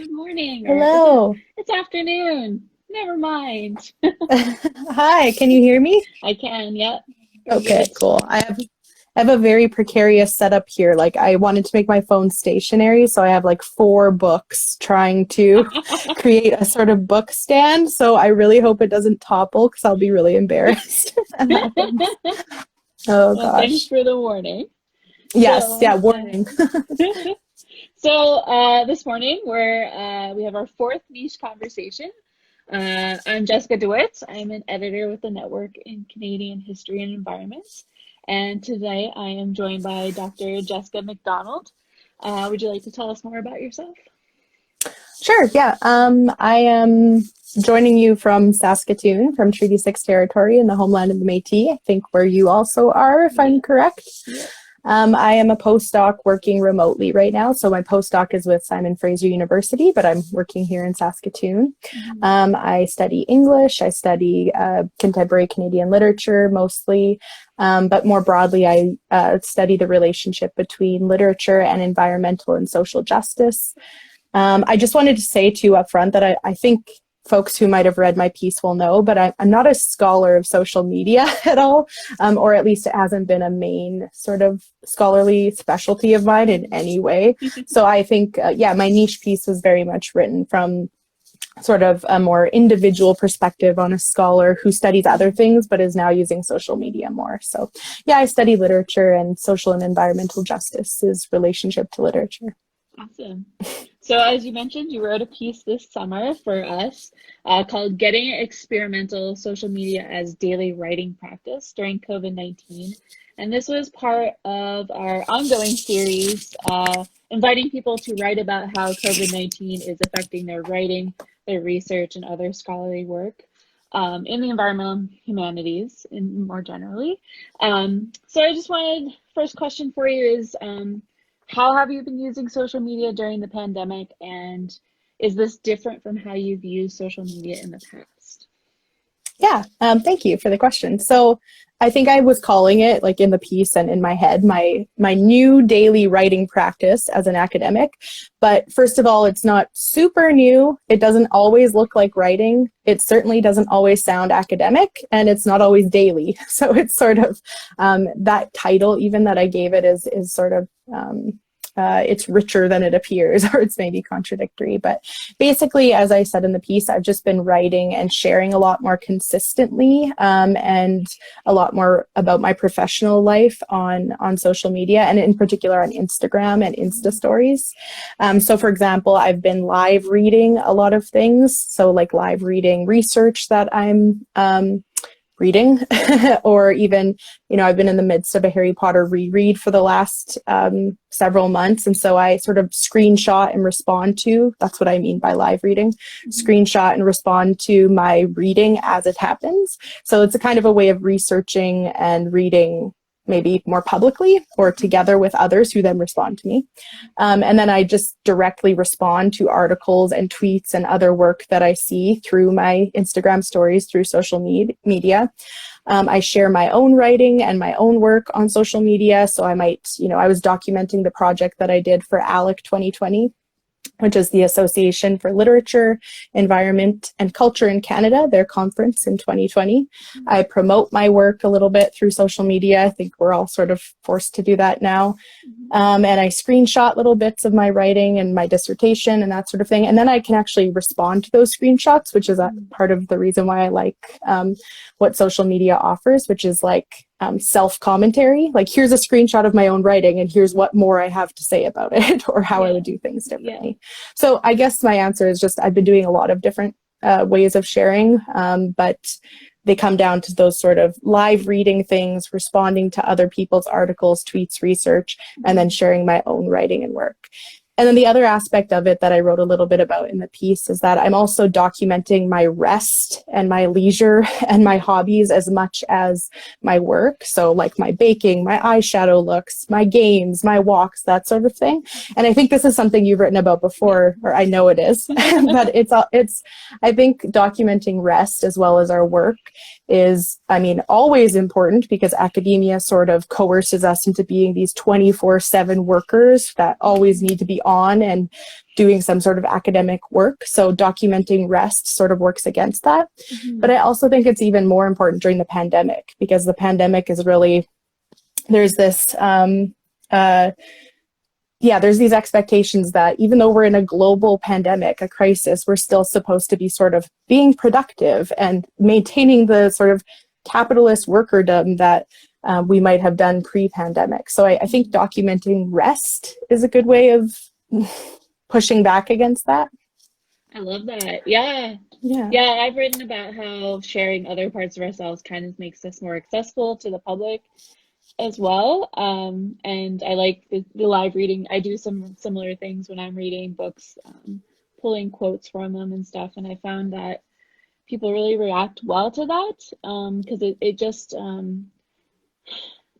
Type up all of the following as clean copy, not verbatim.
Good morning, or is it? Hello. It's afternoon. Never mind. Hi, can you hear me? I can, yep. Very Okay, good. cool. I have a very precarious setup here. Like I wanted to make my phone stationary, so I have like four books trying to create a sort of book stand. So I really hope it doesn't topple because I'll be really embarrassed if that happens. Oh Well, thanks gosh. for the warning. Yes, So, yeah, warning. this morning we have our fourth niche conversation. I'm Jessica DeWitt. I'm an editor with the Network in Canadian History and Environment. And today I am joined by Dr. Jessica McDonald. Would you like to tell us more about yourself? Sure, yeah. I am joining you from Saskatoon, from Treaty 6 territory in the homeland of the Métis, I think where you also are, if I'm Yeah. correct. Yep. I am a postdoc working remotely right now. So my postdoc is with Simon Fraser University, but I'm working here in Saskatoon. Mhm. I study English. I study contemporary Canadian literature mostly. But more broadly, I study the relationship between literature and environmental and social justice. I just wanted to say too up front that I think folks who might have read my piece will know, but I'm not a scholar of social media at all, or at least it hasn't been a main sort of scholarly specialty of mine in any way. So I think, yeah, my niche piece was very much written from sort of a more individual perspective on a scholar who studies other things, but is now using social media more. So yeah, I study literature and social and environmental justice's relationship to literature. Awesome. So, as you mentioned, you wrote a piece this summer for us called Getting Experimental Social Media as Daily Writing Practice During COVID-19. And this was part of our ongoing series, inviting people to write about how COVID-19 is affecting their writing, their research, and other scholarly work in the environmental humanities and more generally. So, I just wanted, first question for you is, how have you been using social media during the pandemic, and is this different from how you've used social media in the past? Yeah, thank you for the question. So I think I was calling it, like in the piece and in my head, my new daily writing practice as an academic. But first of all, it's not super new. It doesn't always look like writing. It certainly doesn't always sound academic, and it's not always daily. So it's sort of that title, even that I gave it, is sort of it's richer than it appears, or it's maybe contradictory. But basically, as I said in the piece, I've just been writing and sharing a lot more consistently, and a lot more about my professional life on social media, and in particular on Instagram and Insta stories. So for example, I've been live reading a lot of things. So like live reading research that I'm reading, or even, I've been in the midst of a Harry Potter reread for the last several months. And so I sort of screenshot and respond to, that's what I mean by live reading, screenshot and respond to my reading as it happens. So it's a kind of a way of researching and reading maybe more publicly or together with others who then respond to me. And then I just directly respond to articles and tweets and other work that I see through my Instagram stories, through social media. I share my own writing and my own work on social media. So I might, I was documenting the project that I did for ALEC 2020, which is the Association for Literature, Environment and Culture in Canada, their conference in 2020. I promote my work a little bit through social media. I think we're all sort of forced to do that now. And I screenshot little bits of my writing and my dissertation and that sort of thing. And then I can actually respond to those screenshots, which is a part of the reason why I like what social media offers, which is like self-commentary. Like, here's a screenshot of my own writing and here's what more I have to say about it, or how I Yeah, would do things yeah. differently. So I guess my answer is just I've been doing a lot of different ways of sharing, but they come down to those sort of live reading things, responding to other people's articles, tweets, research, and then sharing my own writing and work. And then the other aspect of it that I wrote a little bit about in the piece is that I'm also documenting my rest and my leisure and my hobbies as much as my work. So like my baking, my eyeshadow looks, my games, my walks, that sort of thing. And I think this is something you've written about before, or I know it is, but I think documenting rest as well as our work is, always important, because academia sort of coerces us into being these 24/7 workers that always need to be on and doing some sort of academic work. So documenting rest sort of works against that. But I also think it's even more important during the pandemic, because the pandemic is really, there's this, there's these expectations that even though we're in a global pandemic, a crisis, we're still supposed to be sort of being productive and maintaining the sort of capitalist workerdom that we might have done pre-pandemic. So I think documenting rest is a good way of pushing back against that. I love that. Yeah. I've written about how sharing other parts of ourselves kind of makes us more accessible to the public as well. And I like the live reading. I do some similar things when I'm reading books, pulling quotes from them and stuff. And I found that people really react well to that, because it just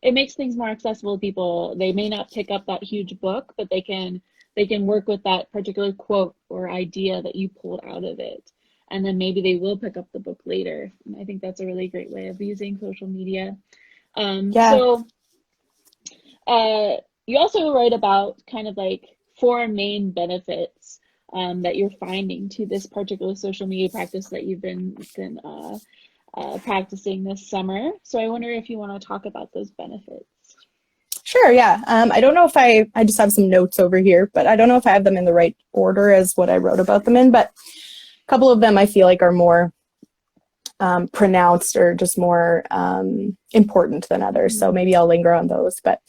it makes things more accessible to people. They may not pick up that huge book, but they can work with that particular quote or idea that you pulled out of it. And then maybe they will pick up the book later. And I think that's a really great way of using social media. So you also write about kind of like 4 main benefits that you're finding to this particular social media practice that you've been practicing this summer. So I wonder if you want to talk about those benefits. Sure, yeah. I don't know if I just have some notes over here, but I don't know if I have them in the right order as what I wrote about them in, but a couple of them I feel like are more pronounced or just more important than others. So maybe I'll linger on those. But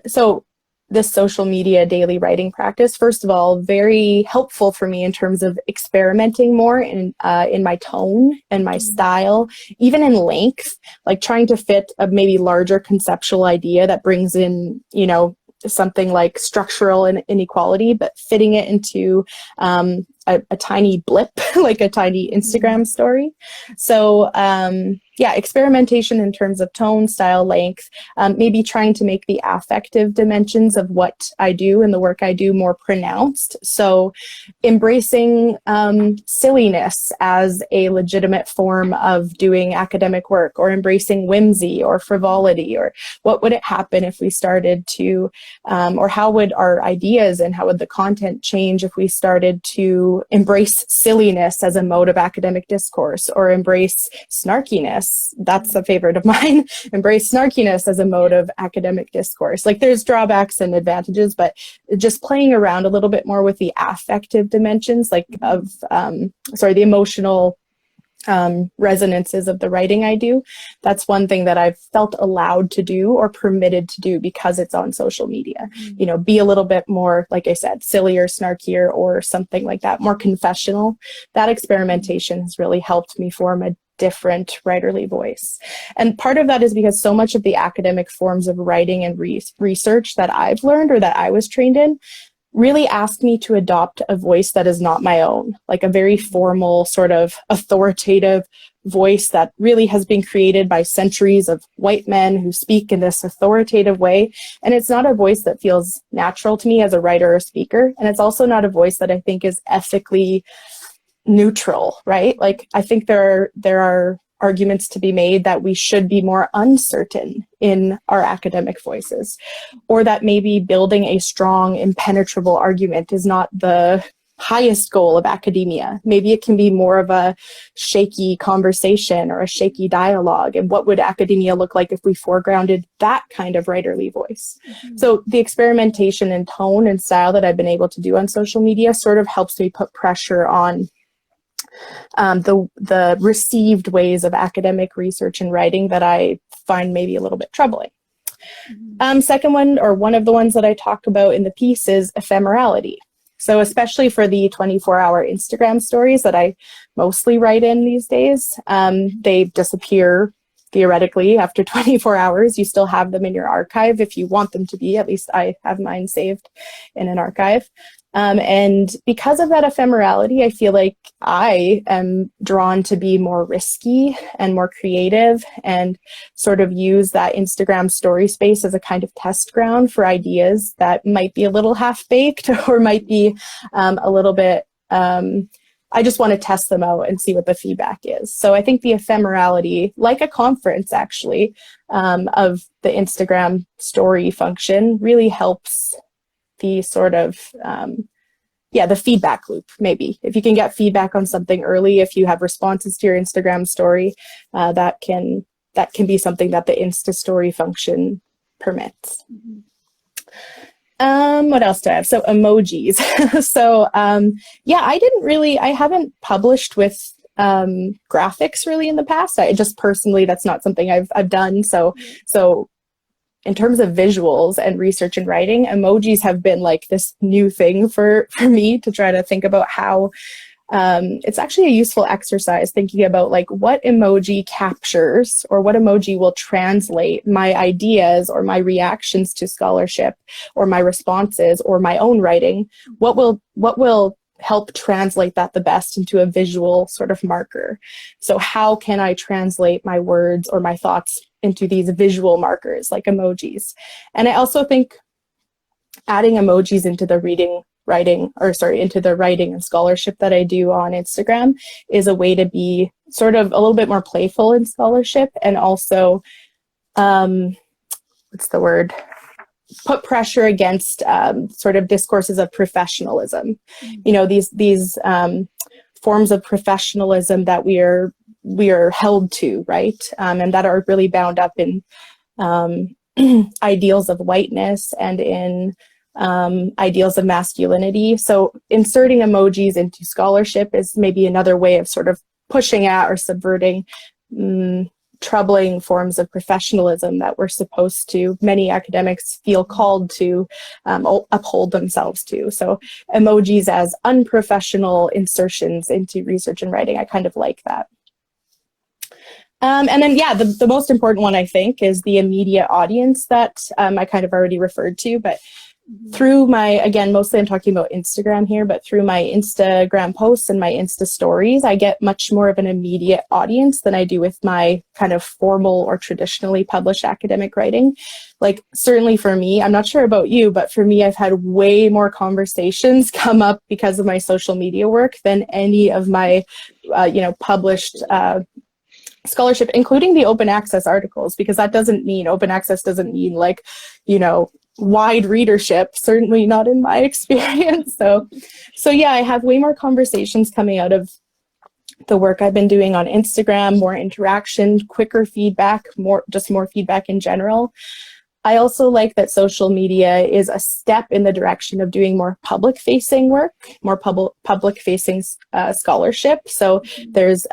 so this social media daily writing practice, first of all, very helpful for me in terms of experimenting more in my tone and my style, even in length, like trying to fit a maybe larger conceptual idea that brings in, something like structural inequality, but fitting it into a tiny blip, like a tiny Instagram story. So experimentation in terms of tone, style, length, maybe trying to make the affective dimensions of what I do and the work I do more pronounced. So embracing silliness as a legitimate form of doing academic work, or embracing whimsy or frivolity, or what would it happen if we started to, or how would our ideas and how would the content change if we started to embrace silliness as a mode of academic discourse, or embrace snarkiness. That's a favorite of mine. Embrace snarkiness as a mode of academic discourse. Like, there's drawbacks and advantages, but just playing around a little bit more with the affective dimensions, like of, the emotional resonances of the writing I do. That's one thing that I've felt allowed to do or permitted to do because it's on social media. Be a little bit more, like I said, sillier, snarkier, or something like that, more confessional. That experimentation has really helped me form a different writerly voice. And part of that is because so much of the academic forms of writing and research that I've learned or that I was trained in really asked me to adopt a voice that is not my own, like a very formal, sort of authoritative voice that really has been created by centuries of white men who speak in this authoritative way. And it's not a voice that feels natural to me as a writer or speaker. And it's also not a voice that I think is ethically neutral, right? Like, I think there are arguments to be made that we should be more uncertain in our academic voices, or that maybe building a strong, impenetrable argument is not the highest goal of academia. Maybe it can be more of a shaky conversation or a shaky dialogue. And what would academia look like if we foregrounded that kind of writerly voice? So the experimentation in tone and style that I've been able to do on social media sort of helps me put pressure on the received ways of academic research and writing that I find maybe a little bit troubling. Second one, or one of the ones that I talk about in the piece, is ephemerality. So especially for the 24-hour Instagram stories that I mostly write in these days, they disappear theoretically after 24 hours. You still have them in your archive if you want them to be. At least I have mine saved in an archive. And because of that ephemerality, I feel like I am drawn to be more risky and more creative, and sort of use that Instagram story space as a kind of test ground for ideas that might be a little half-baked or might be a little bit, I just want to test them out and see what the feedback is. So I think the ephemerality, like a conference actually, of the Instagram story function really helps the sort of, the feedback loop, maybe. If you can get feedback on something early, if you have responses to your Instagram story, that can be something that the Insta story function permits. What else do I have? So emojis. So I haven't published with graphics really in the past. I just personally, that's not something I've done. So in terms of visuals and research and writing, emojis have been like this new thing for me to try to think about how it's actually a useful exercise, thinking about like what emoji captures or what emoji will translate my ideas or my reactions to scholarship or my responses or my own writing. What will help translate that the best into a visual sort of marker? So how can I translate my words or my thoughts into these visual markers like emojis? And I also think adding emojis into the into the writing and scholarship that I do on Instagram is a way to be sort of a little bit more playful in scholarship, and also, put pressure against sort of discourses of professionalism. These forms of professionalism that we are held to, right? And that are really bound up in ideals of whiteness and in ideals of masculinity. So inserting emojis into scholarship is maybe another way of sort of pushing at or subverting troubling forms of professionalism that many academics feel called to uphold themselves to. So emojis as unprofessional insertions into research and writing, I kind of like that. And then, the most important one, I think, is the immediate audience that I kind of already referred to, but through mostly I'm talking about Instagram here, but through my Instagram posts and my Insta stories, I get much more of an immediate audience than I do with my kind of formal or traditionally published academic writing. Like, certainly for me, I'm not sure about you, but for me, I've had way more conversations come up because of my social media work than any of my, published scholarship, including the open access articles, because open access doesn't mean like, wide readership, certainly not in my experience. So I have way more conversations coming out of the work I've been doing on Instagram, more interaction, quicker feedback, more feedback in general. I also like that social media is a step in the direction of doing more public-facing work, more public-facing scholarship. So there's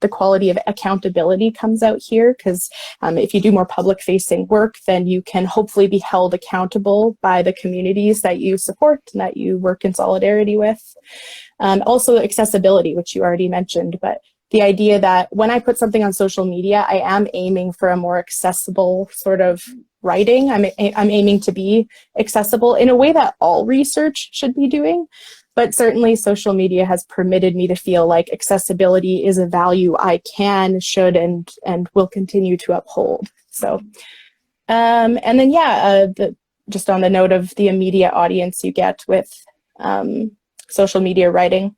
the quality of accountability comes out here, because if you do more public-facing work, then you can hopefully be held accountable by the communities that you support and that you work in solidarity with. Also accessibility, which you already mentioned, but the idea that when I put something on social media, I am aiming for a more accessible sort of writing. I'm aiming to be accessible in a way that all research should be doing. But certainly social media has permitted me to feel like accessibility is a value I can, should, and will continue to uphold. So, and then, just on the note of the immediate audience you get with social media writing,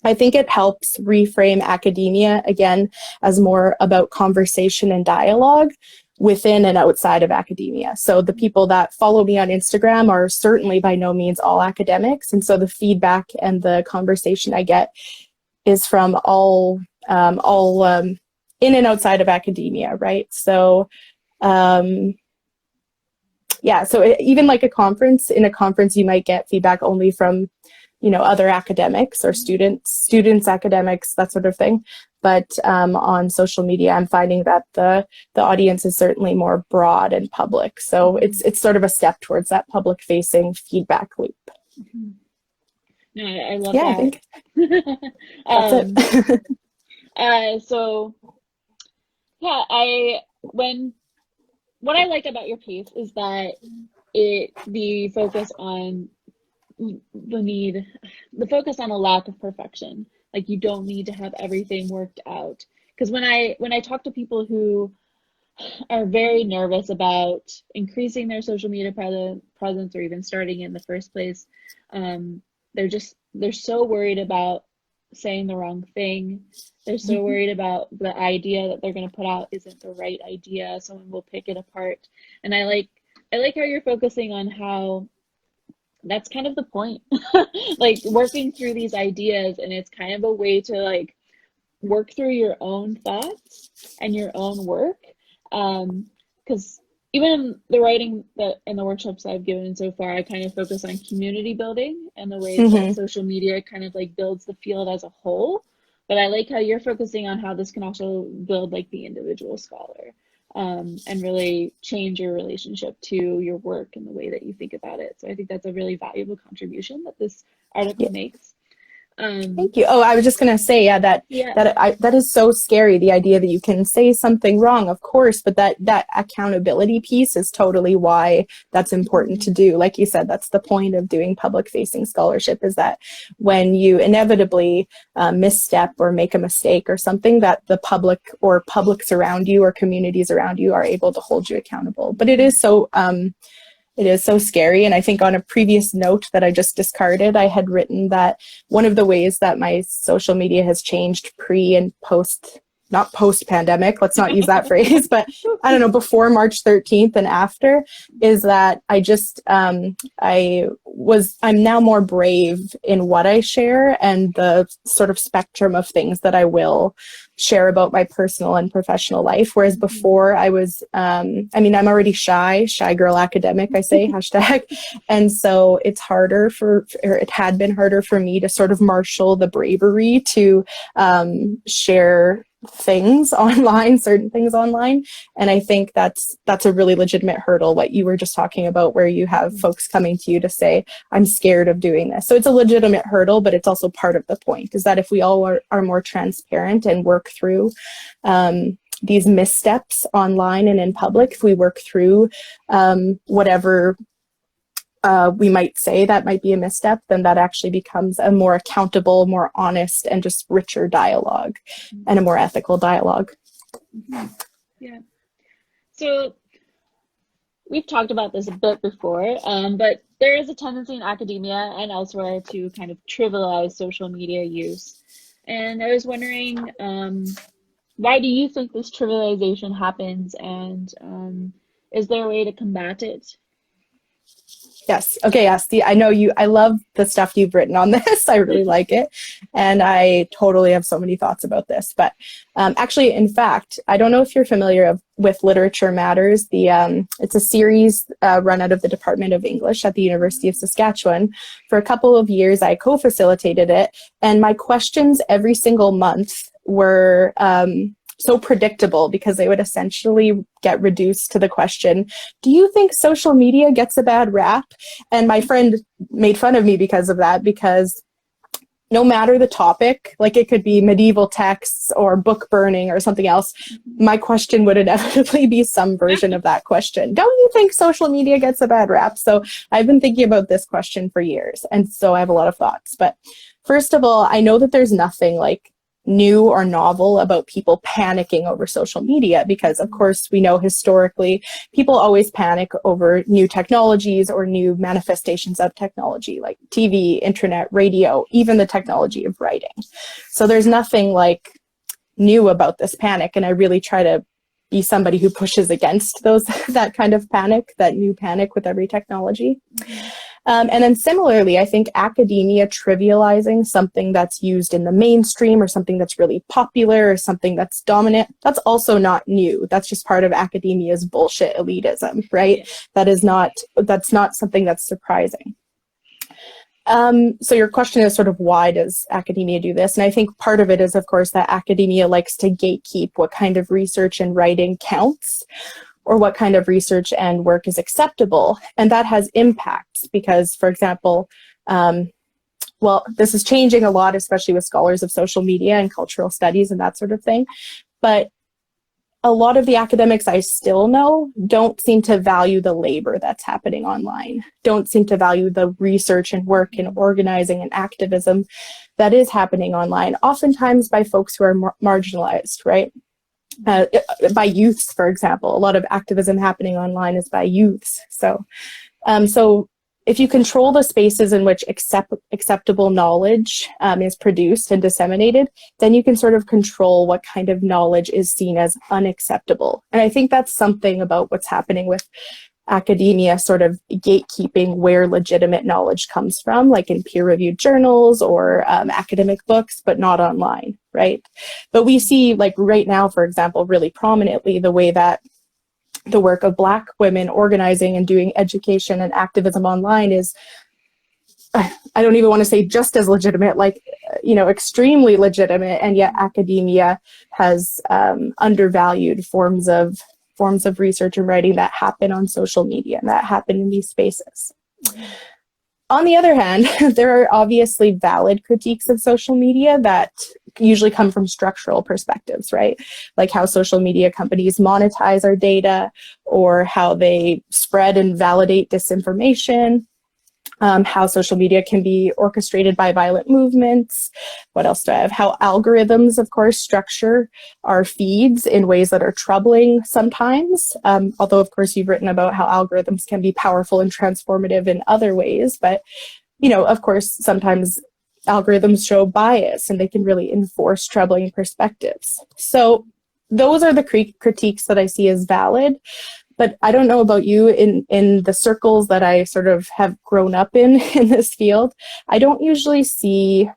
I think it helps reframe academia, again, as more about conversation and dialogue within and outside of academia. So the people that follow me on Instagram are certainly by no means all academics. And so the feedback and the conversation I get is from all in and outside of academia, right? So, so even like in a conference, you might get feedback only from, other academics or students, academics, that sort of thing. But on social media, I'm finding that the audience is certainly more broad and public. So it's sort of a step towards that public-facing feedback loop. Mm-hmm. No, I love that. I think that's it. What I like about your piece is that the focus on the focus on a lack of perfection. Like, you don't need to have everything worked out. Because when I talk to people who are very nervous about increasing their social media presence or even starting in the first place, they're so worried about saying the wrong thing. They're so worried about the idea that they're going to put out isn't the right idea. Someone will pick it apart. And I like how you're focusing on how that's kind of the point. Like working through these ideas, and it's kind of a way to like work through your own thoughts and your own work. Because even in the writing that in the workshops I've given so far, I kind of focus on community building and the ways that Mm-hmm. social media kind of like builds the field as a whole. But I like how you're focusing on how this can also build like the individual scholar, and really change your relationship to your work and the way that you think about it. So I think that's a really valuable contribution that this article makes. Thank you. Oh, I was just going to say, yeah, Yeah. that is so scary. The idea that you can say something wrong, of course, but that accountability piece is totally why that's important Mhm. to do. Like you said, that's the point of doing public facing scholarship, is that when you inevitably misstep or make a mistake or something, that the public or publics around you or communities around you are able to hold you accountable. But it is so scary. And I think on a previous note that I just discarded, I had written that one of the ways that my social media has changed pre and post, not post pandemic, let's not use that phrase, but I don't know, before March 13th and after, is that I'm now more brave in what I share and the sort of spectrum of things that I will share about my personal and professional life. Whereas before I was, I'm already shy girl academic, I say, hashtag. And so it's harder or it had been harder for me to sort of marshal the bravery to share certain things online. And I think that's a really legitimate hurdle, what you were just talking about, where you have folks coming to you to say, I'm scared of doing this. So it's a legitimate hurdle, but it's also part of the point, is that if we all are more transparent and work through these missteps online and in public, if we work through whatever we might say that might be a misstep, then that actually becomes a more accountable, more honest, and just richer dialogue, and a more ethical dialogue. Mm-hmm. Yeah. So we've talked about this a bit before, but there is a tendency in academia and elsewhere to kind of trivialize social media use. And I was wondering, why do you think this trivialization happens, and is there a way to combat it? Yes. Okay. Yes. I love the stuff you've written on this. I really like it. And I totally have so many thoughts about this. But actually, in fact, I don't know if you're familiar with Literature Matters. It's a series run out of the Department of English at the University of Saskatchewan. For a couple of years, I co-facilitated it. And my questions every single month were so predictable, because they would essentially get reduced to the question, do you think social media gets a bad rap? And my friend made fun of me because of that, because no matter the topic, like it could be medieval texts or book burning or something else, my question would inevitably be some version of that question. Don't you think social media gets a bad rap? So I've been thinking about this question for years, and so I have a lot of thoughts. But first of all, I know that there's nothing like new or novel about people panicking over social media, because of course we know historically people always panic over new technologies or new manifestations of technology, like TV, internet, radio, even the technology of writing. So there's nothing like new about this panic, and I really try to be somebody who pushes against that kind of panic, that new panic with every technology. And then similarly, I think academia trivializing something that's used in the mainstream, or something that's really popular, or something that's dominant, that's also not new. That's just part of academia's bullshit elitism, right? That's not something that's surprising. So your question is sort of, why does academia do this? And I think part of it is, of course, that academia likes to gatekeep what kind of research and writing counts, or what kind of research and work is acceptable. And that has impacts because, for example, this is changing a lot, especially with scholars of social media and cultural studies and that sort of thing. But a lot of the academics I still know don't seem to value the labor that's happening online, don't seem to value the research and work and organizing and activism that is happening online, oftentimes by folks who are marginalized, right? By youths, for example. A lot of activism happening online is by youths. So if you control the spaces in which acceptable knowledge is produced and disseminated, then you can sort of control what kind of knowledge is seen as unacceptable. And I think that's something about what's happening with academia sort of gatekeeping where legitimate knowledge comes from, like in peer-reviewed journals or academic books, but not online, right? But we see, like right now, for example, really prominently the way that the work of Black women organizing and doing education and activism online is, I don't even want to say just as legitimate, like, extremely legitimate, and yet academia has undervalued forms of research and writing that happen on social media and that happen in these spaces. On the other hand, there are obviously valid critiques of social media that usually come from structural perspectives, right? Like how social media companies monetize our data, or how they spread and validate disinformation, how social media can be orchestrated by violent movements. What else do I have? How algorithms, of course, structure our feeds in ways that are troubling sometimes. Although, of course, you've written about how algorithms can be powerful and transformative in other ways. But, of course, sometimes algorithms show bias and they can really enforce troubling perspectives. So those are the critiques that I see as valid. But I don't know about you, in the circles that I sort of have grown up in this field, I usually see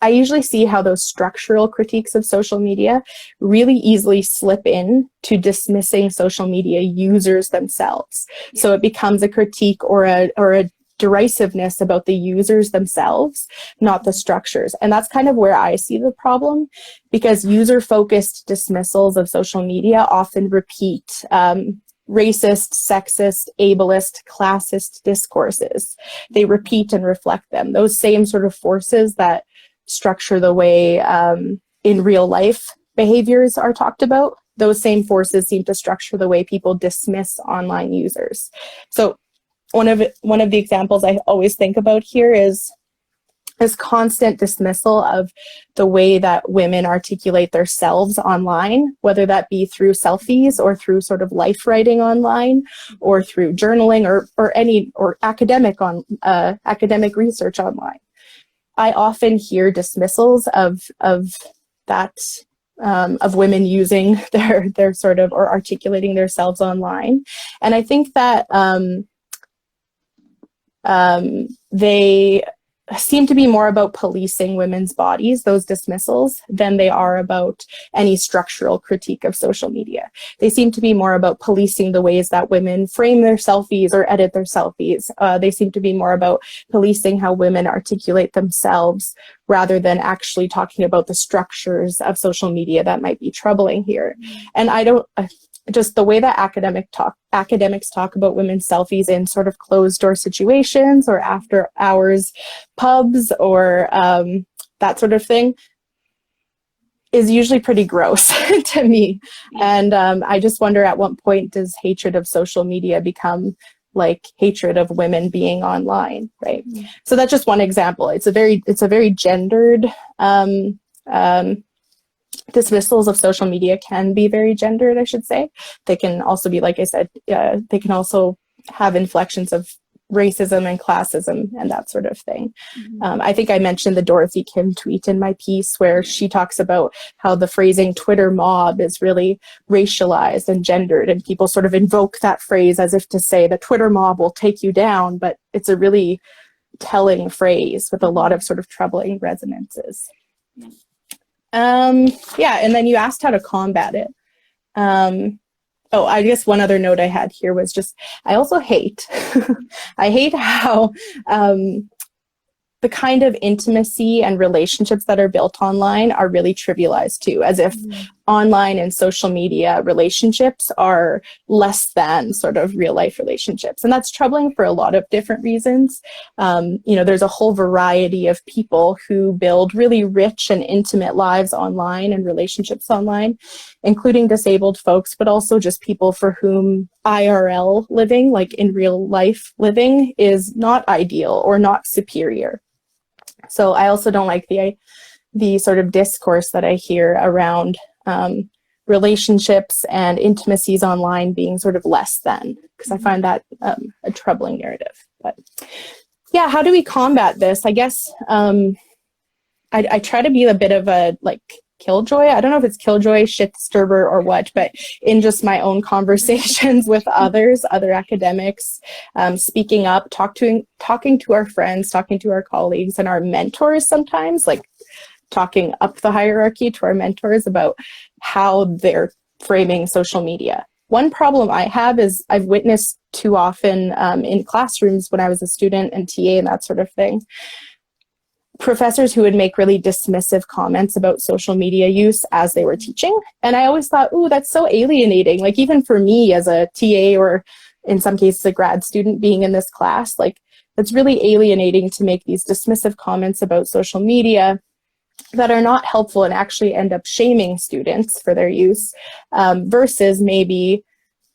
how those structural critiques of social media really easily slip in to dismissing social media users themselves. Yeah. So it becomes a critique or a derisiveness about the users themselves, not the structures. And that's kind of where I see the problem, because user-focused dismissals of social media often repeat racist, sexist, ableist, classist discourses. They repeat and reflect them. Those same sort of forces that structure the way in real life behaviors are talked about, those same forces seem to structure the way people dismiss online users. So one of the examples I always think about here is this constant dismissal of the way that women articulate themselves online, whether that be through selfies or through sort of life writing online, or through journaling or academic research online. I often hear dismissals of that. Of women using their sort of, or articulating themselves online. And I think that they seem to be more about policing women's bodies, those dismissals, than they are about any structural critique of social media. They seem to be more about policing the ways that women frame their selfies or edit their selfies. They seem to be more about policing how women articulate themselves, rather than actually talking about the structures of social media that might be troubling here. And just the way that academics talk about women's selfies in sort of closed door situations or after hours pubs or that sort of thing is usually pretty gross to me. And I just wonder, at what point does hatred of social media become like hatred of women being online, right? So that's just one example. It's a very gendered dismissals of social media can be very gendered, I should say. They can also be, like I said, they can also have inflections of racism and classism and that sort of thing. I think I mentioned the Dorothy Kim tweet in my piece, where she talks about how the phrasing Twitter mob is really racialized and gendered, and people sort of invoke that phrase as if to say the Twitter mob will take you down, but it's a really telling phrase with a lot of sort of troubling resonances. And then you asked how to combat it. I guess one other note I had here was just, I also hate, I hate how the kind of intimacy and relationships that are built online are really trivialized too, as if online and social media relationships are less than sort of real life relationships. And that's troubling for a lot of different reasons. There's a whole variety of people who build really rich and intimate lives online and relationships online, including disabled folks, but also just people for whom IRL living, like in real life living, is not ideal or not superior. So I also don't like the sort of discourse that I hear around relationships and intimacies online being sort of less than, because I find that a troubling narrative. But yeah, how do we combat this? I guess I try to be a bit of a killjoy. I don't know if it's killjoy, shit disturber, or what, but in just my own conversations with others, other academics, speaking up, talking to our friends, talking to our colleagues and our mentors sometimes, like talking up the hierarchy to our mentors about how they're framing social media. One problem I have is I've witnessed too often in classrooms when I was a student and TA and that sort of thing, professors who would make really dismissive comments about social media use as they were teaching. And I always thought, ooh, that's so alienating. Like even for me as a TA or in some cases a grad student being in this class, like it's really alienating to make these dismissive comments about social media that are not helpful and actually end up shaming students for their use, versus maybe,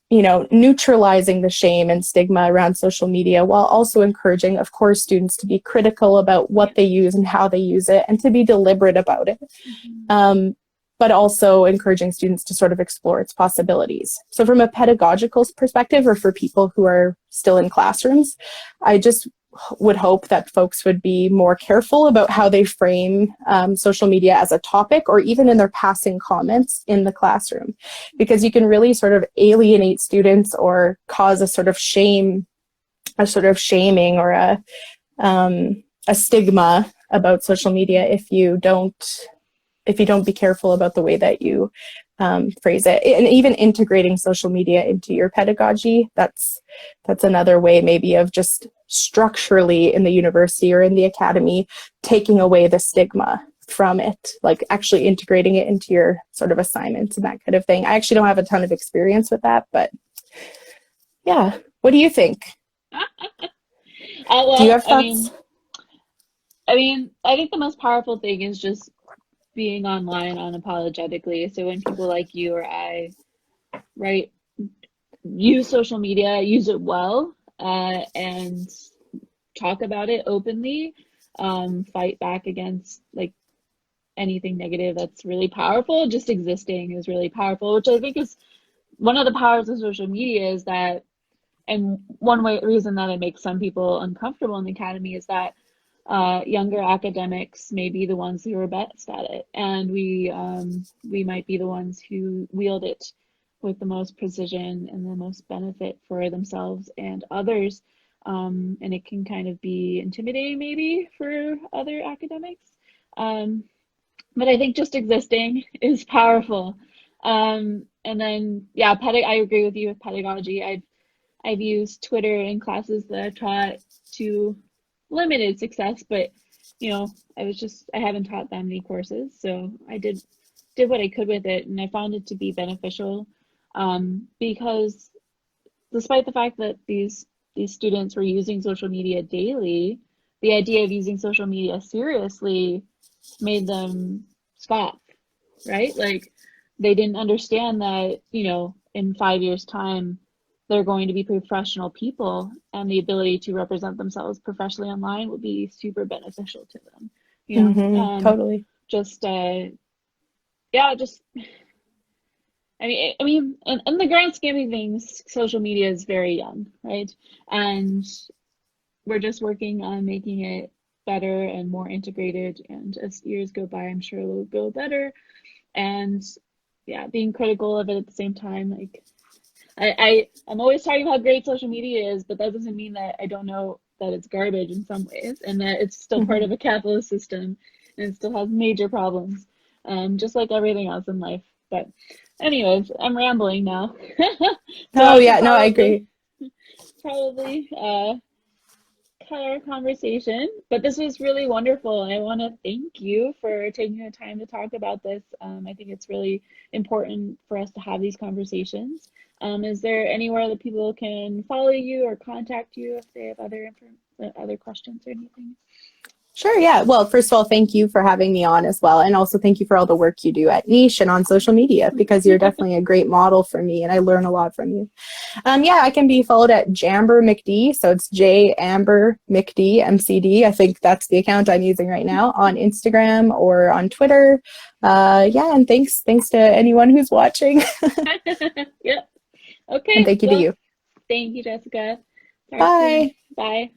you know, neutralizing the shame and stigma around social media while also encouraging, of course, students to be critical about what they use and how they use it and to be deliberate about it. But also encouraging students to sort of explore its possibilities. So from a pedagogical perspective, or for people who are still in classrooms, I just would hope that folks would be more careful about how they frame social media as a topic, or even in their passing comments in the classroom, because you can really sort of alienate students or cause a sort of shame, a sort of shaming or a stigma about social media if you don't be careful about the way that you phrase it. And even integrating social media into your pedagogy, that's another way maybe of just structurally in the university or in the academy taking away the stigma from it, like actually integrating it into your sort of assignments and that kind of thing. I actually don't have a ton of experience with that, but yeah. What do you think? Well, Do you have thoughts? I think the most powerful thing is just being online unapologetically. So when people like you or I, right, use social media, use it well, and talk about it openly, fight back against like anything negative, that's really powerful. Just existing is really powerful, which I think is one of the powers of social media, is that, and reason that it makes some people uncomfortable in the academy is that younger academics may be the ones who are best at it, and we might be the ones who wield it with the most precision and the most benefit for themselves and others, and it can kind of be intimidating maybe for other academics, but I think just existing is powerful. And then yeah, I agree with you with pedagogy. I've used Twitter in classes that I've taught to limited success, but you know, I haven't taught that many courses, so I did what I could with it, and I found it to be beneficial, because despite the fact that these students were using social media daily, the idea of using social media seriously made them scoff, right? Like they didn't understand that, you know, in 5 years' time, they're going to be professional people, and the ability to represent themselves professionally online will be super beneficial to them. You know, Totally. just yeah, just I mean, in the grand scheme of things, social media is very young, right? And we're just working on making it better and more integrated. And as years go by, I'm sure it will go better. And yeah, being critical of it at the same time, like I'm always talking about how great social media is, but that doesn't mean that I don't know that it's garbage in some ways, and that it's still part of a capitalist system, and it still has major problems, just like everything else in life. But anyways, I'm rambling now. So Oh I should yeah, no, I agree. probably cut our conversation, but this was really wonderful. I want to thank you for taking the time to talk about this. I think it's really important for us to have these conversations. Is there anywhere that people can follow you or contact you if they have other questions or anything? Sure, yeah. Well, first of all, thank you for having me on as well. And also thank you for all the work you do at NiCHE and on social media, because you're definitely a great model for me and I learn a lot from you. Yeah, I can be followed at Jamber McD. So it's J Amber McD, MCD. I think that's the account I'm using right now on Instagram or on Twitter. Yeah, and thanks to anyone who's watching. Yep. And Okay. thank you to Well, you. thank you, Jessica. Talk soon. Bye. Bye.